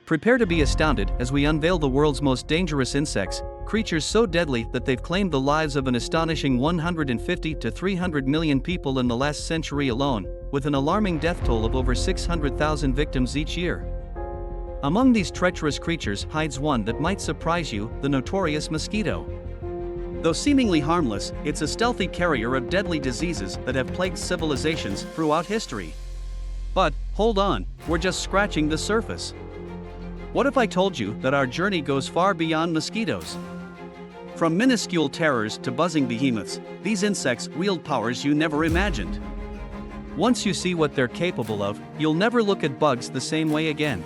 Prepare to be astounded as we unveil the world's most dangerous insects, creatures so deadly that they've claimed the lives of an astonishing 150 to 300 million people in the last century alone, with an alarming death toll of over 600,000 victims each year. Among these treacherous creatures hides one that might surprise you, the notorious mosquito. Though seemingly harmless, it's a stealthy carrier of deadly diseases that have plagued civilizations throughout history. But, hold on, we're just scratching the surface. What if I told you that our journey goes far beyond mosquitoes? From minuscule terrors to buzzing behemoths, these insects wield powers you never imagined. Once you see what they're capable of, you'll never look at bugs the same way again.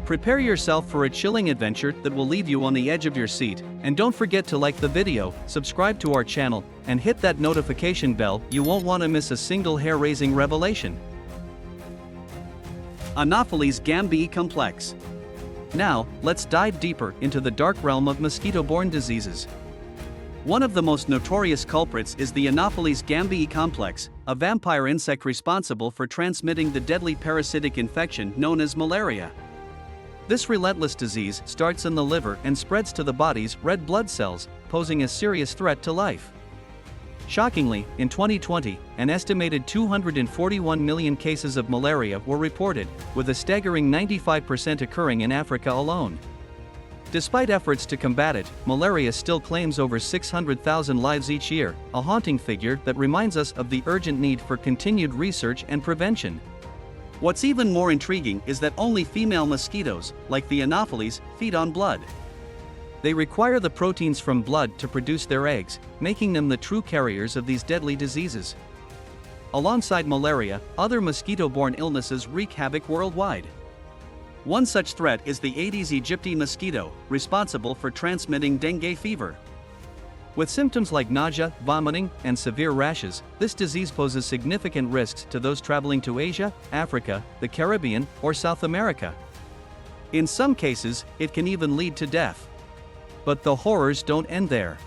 Prepare yourself for a chilling adventure that will leave you on the edge of your seat, and don't forget to like the video, subscribe to our channel, and hit that notification bell. You won't want to miss a single hair-raising revelation. Anopheles gambiae complex. Now, let's dive deeper into the dark realm of mosquito-borne diseases. One of the most notorious culprits is the Anopheles gambiae complex, a vampire insect responsible for transmitting the deadly parasitic infection known as malaria. This relentless disease starts in the liver and spreads to the body's red blood cells, posing a serious threat to life. Shockingly, in 2020, an estimated 241 million cases of malaria were reported, with a staggering 95% occurring in Africa alone. Despite efforts to combat it, malaria still claims over 600,000 lives each year, a haunting figure that reminds us of the urgent need for continued research and prevention. What's even more intriguing is that only female mosquitoes, like the Anopheles, feed on blood. They require the proteins from blood to produce their eggs, making them the true carriers of these deadly diseases. Alongside malaria, other mosquito-borne illnesses wreak havoc worldwide. One such threat is the Aedes aegypti mosquito, responsible for transmitting dengue fever. With symptoms like nausea, vomiting, and severe rashes, this disease poses significant risks to those traveling to Asia, Africa, the Caribbean, or South America. In some cases, it can even lead to death. But the horrors don't end there.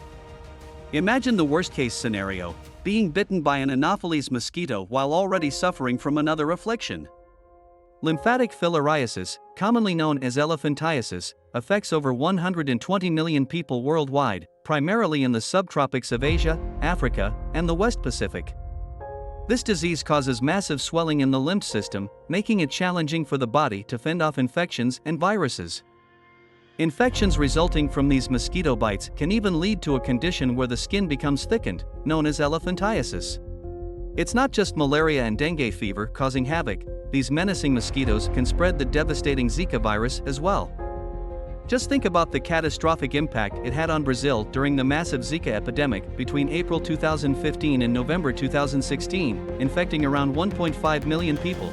Imagine the worst-case scenario, being bitten by an Anopheles mosquito while already suffering from another affliction. Lymphatic filariasis, commonly known as elephantiasis, affects over 120 million people worldwide, primarily in the subtropics of Asia, Africa, and the West Pacific. This disease causes massive swelling in the lymph system, making it challenging for the body to fend off infections and viruses. Infections resulting from these mosquito bites can even lead to a condition where the skin becomes thickened, known as elephantiasis. It's not just malaria and dengue fever causing havoc, these menacing mosquitoes can spread the devastating Zika virus as well. Just think about the catastrophic impact it had on Brazil during the massive Zika epidemic between April 2015 and November 2016, infecting around 1.5 million people.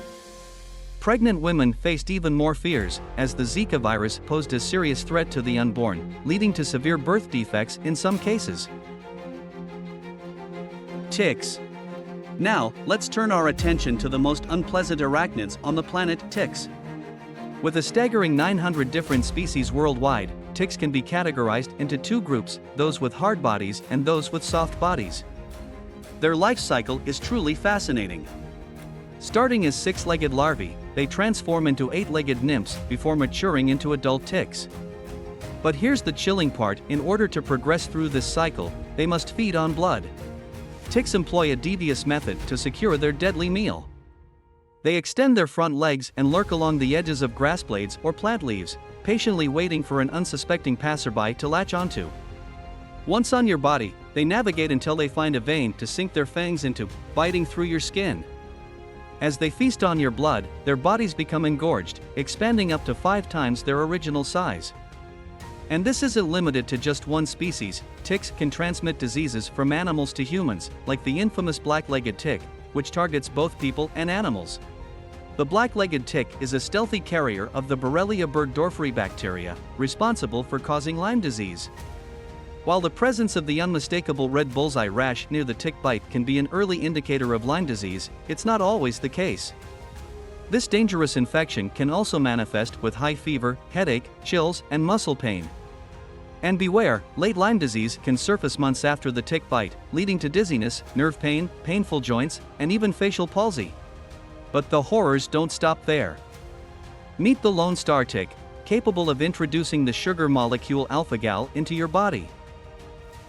Pregnant women faced even more fears, as the Zika virus posed a serious threat to the unborn, leading to severe birth defects in some cases. Ticks. Now, let's turn our attention to the most unpleasant arachnids on the planet, ticks. With a staggering 900 different species worldwide, ticks can be categorized into two groups, those with hard bodies and those with soft bodies. Their life cycle is truly fascinating. Starting as six-legged larvae, they transform into eight-legged nymphs before maturing into adult ticks. But here's the chilling part: in order to progress through this cycle, they must feed on blood. Ticks employ a devious method to secure their deadly meal. They extend their front legs and lurk along the edges of grass blades or plant leaves, patiently waiting for an unsuspecting passerby to latch onto. Once on your body, they navigate until they find a vein to sink their fangs into, biting through your skin. As they feast on your blood, their bodies become engorged, expanding up to 5 times their original size. And this isn't limited to just one species. Ticks can transmit diseases from animals to humans, like the infamous black-legged tick, which targets both people and animals. The black-legged tick is a stealthy carrier of the Borrelia burgdorferi bacteria, responsible for causing Lyme disease. While the presence of the unmistakable red bullseye rash near the tick bite can be an early indicator of Lyme disease, it's not always the case. This dangerous infection can also manifest with high fever, headache, chills, and muscle pain. And beware, late Lyme disease can surface months after the tick bite, leading to dizziness, nerve pain, painful joints, and even facial palsy. But the horrors don't stop there. Meet the Lone Star tick, capable of introducing the sugar molecule alpha-gal into your body.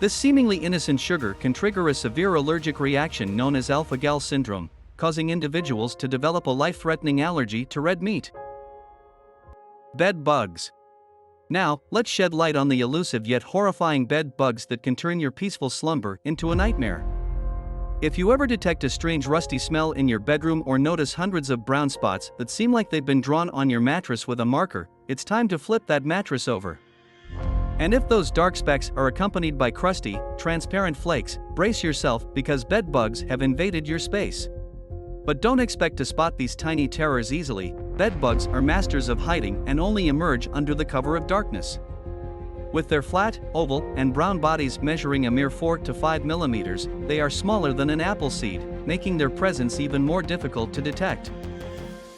This seemingly innocent sugar can trigger a severe allergic reaction known as alpha-gal syndrome, causing individuals to develop a life-threatening allergy to red meat. Bed bugs. Now, let's shed light on the elusive yet horrifying bed bugs that can turn your peaceful slumber into a nightmare. If you ever detect a strange rusty smell in your bedroom or notice hundreds of brown spots that seem like they've been drawn on your mattress with a marker, it's time to flip that mattress over. And if those dark specks are accompanied by crusty, transparent flakes, brace yourself because bed bugs have invaded your space. But don't expect to spot these tiny terrors easily. Bed bugs are masters of hiding and only emerge under the cover of darkness. With their flat, oval, and brown bodies measuring a mere 4 to 5 millimeters, they are smaller than an apple seed, making their presence even more difficult to detect.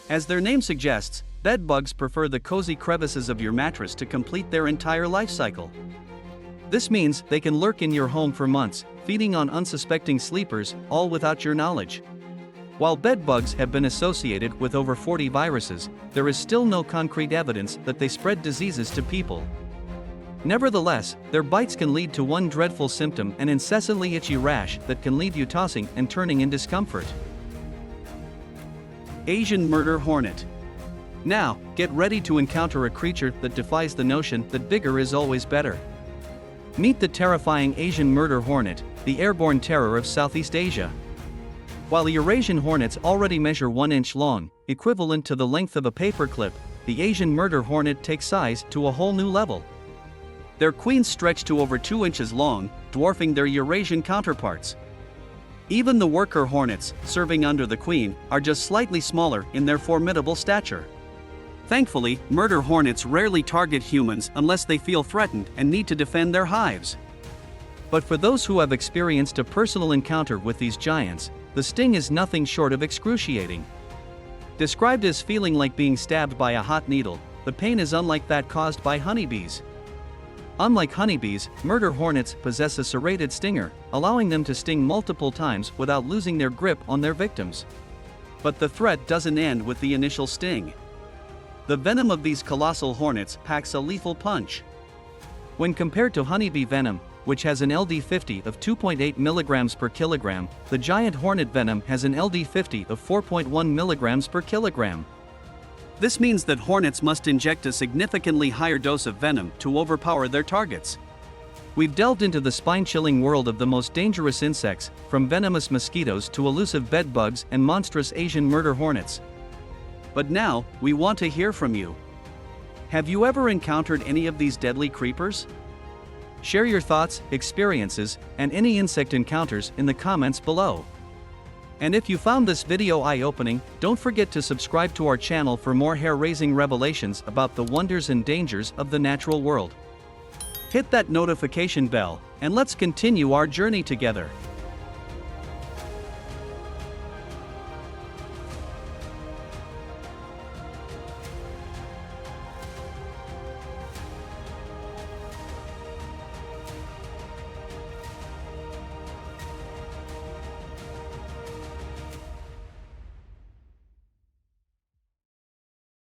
As their name suggests, bed bugs prefer the cozy crevices of your mattress to complete their entire life cycle. This means they can lurk in your home for months, feeding on unsuspecting sleepers, all without your knowledge. While bed bugs have been associated with over 40 viruses, there is still no concrete evidence that they spread diseases to people. Nevertheless, their bites can lead to one dreadful symptom: an incessantly itchy rash that can leave you tossing and turning in discomfort. Asian murder hornet. Now, get ready to encounter a creature that defies the notion that bigger is always better. Meet the terrifying Asian murder hornet, the airborne terror of Southeast Asia. While the Eurasian hornets already measure 1 inch long, equivalent to the length of a paperclip, the Asian murder hornet takes size to a whole new level. Their queens stretch to over 2 inches long, dwarfing their Eurasian counterparts. Even the worker hornets, serving under the queen, are just slightly smaller in their formidable stature. Thankfully, murder hornets rarely target humans unless they feel threatened and need to defend their hives. But for those who have experienced a personal encounter with these giants, the sting is nothing short of excruciating. Described as feeling like being stabbed by a hot needle, the pain is unlike that caused by honeybees. Unlike honeybees, murder hornets possess a serrated stinger, allowing them to sting multiple times without losing their grip on their victims. But the threat doesn't end with the initial sting. The venom of these colossal hornets packs a lethal punch. When compared to honeybee venom, which has an LD50 of 2.8 mg per kilogram, the giant hornet venom has an LD50 of 4.1 mg per kilogram. This means that hornets must inject a significantly higher dose of venom to overpower their targets. We've delved into the spine-chilling world of the most dangerous insects, from venomous mosquitoes to elusive bed bugs and monstrous Asian murder hornets. But now, we want to hear from you. Have you ever encountered any of these deadly creepers? Share your thoughts, experiences, and any insect encounters in the comments below. And if you found this video eye-opening, don't forget to subscribe to our channel for more hair-raising revelations about the wonders and dangers of the natural world. Hit that notification bell, and let's continue our journey together.